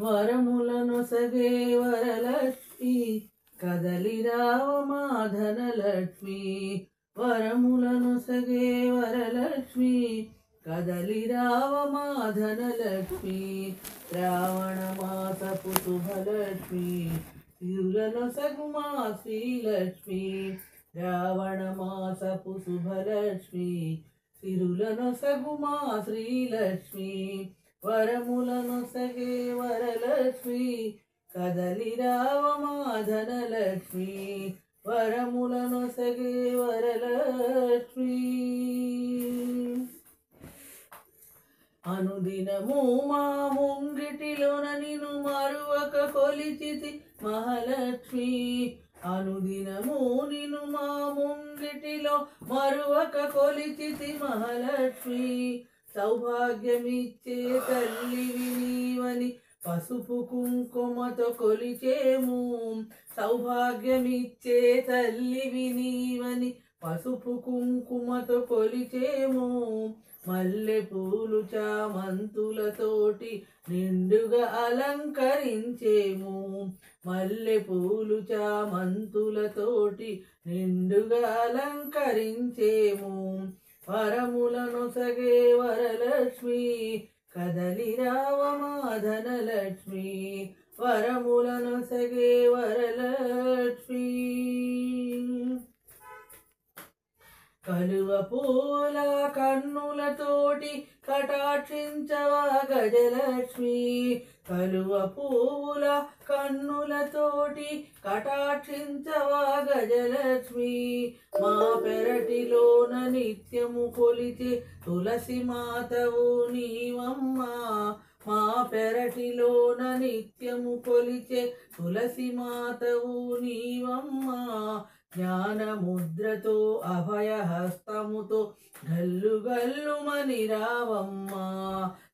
వరములనొసగే వరలక్ష్మి కదలిరావ మా ధనలక్ష్మి వరములనొసగే వరలక్ష్మి కదలిరావ మా ధనలక్ష్మి శ్రావణ మాసపు శుభలక్ష్మి సిరులనొసగు మా శ్రీలక్ష్మి శ్రావణ మాసపు శుభలక్ష్మి సిరులనొసగు మా శ్రీలక్ష్మి వరములనొసగే వరలక్ష్మి కదలిరావ మా ధనలక్ష్మి వరములనొసగే వరలక్ష్మి అనుదినము మా ముంగిటిలోన నిన్ను మరువక కొలిచితి మహాలక్ష్మి అనుదినము నిన్ను మా ముంగిటిలో మరువక కొలిచితి మహాలక్ష్మి సౌభాగ్యమిచ్చే తల్లివి నీవని పసుపు కుంకుమతో కొలిచేము సౌభాగ్యమిచ్చే తల్లివి నీవని పసుపు కుంకుమతో కొలిచేము మల్లె పూలు చామంతులతోటి నిండుగా అలంకరించేము మల్లె పూలు చామంతులతోటి నిండుగా అలంకరించేము వరములనొసగే వరలక్ష్మి కదలిరావ మా ధనలక్ష్మి వరములనొసగే వరలక్ష్మి కలువ పూల కన్నులతోటి కటాక్షించవా గజలక్ష్మి కలువ పూల కన్నులతోటి కటాక్షించవా గజలక్ష్మి మా పెరటిలోన నిత్యము కొలిచే తులసి మాతవు నీవమ్మా మా పెరటిలోన నిత్యము కొలిచే తులసి మాతవు నీవమ్మా జ్ఞానముద్రతో అభయహస్తముతో గల్లు గల్లుమని రావమ్మా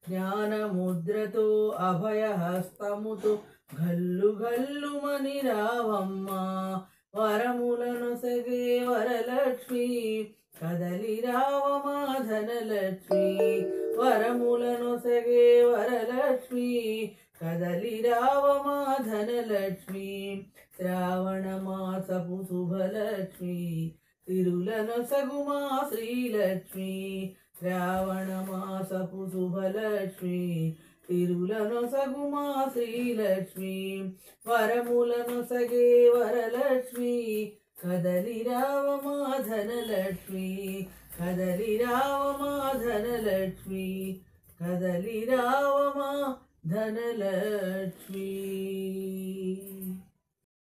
జ్ఞానముద్రతో అభయహస్తముతో గల్లు గల్లుమని రావమ్మా వరములనొసగే వరలక్ష్మి కదలిరావ మా ధనలక్ష్మి వరములనొసగే వరలక్ష్మి కదలిరావ మా ధనలక్ష్మి శ్రావణ మాసపు శుభలక్ష్మి సిరులనొసగు మా శ్రీలక్ష్మి శ్రావణ మాసపు శుభలక్ష్మి సిరులనొసగు మా శ్రీలక్ష్మి వరములనొసగే వరలక్ష్మి కదలిరావ మా ధనలక్ష్మి కదలిరావ మా ధనలక్ష్మి కదలిరావ మా ధనలక్ష్మి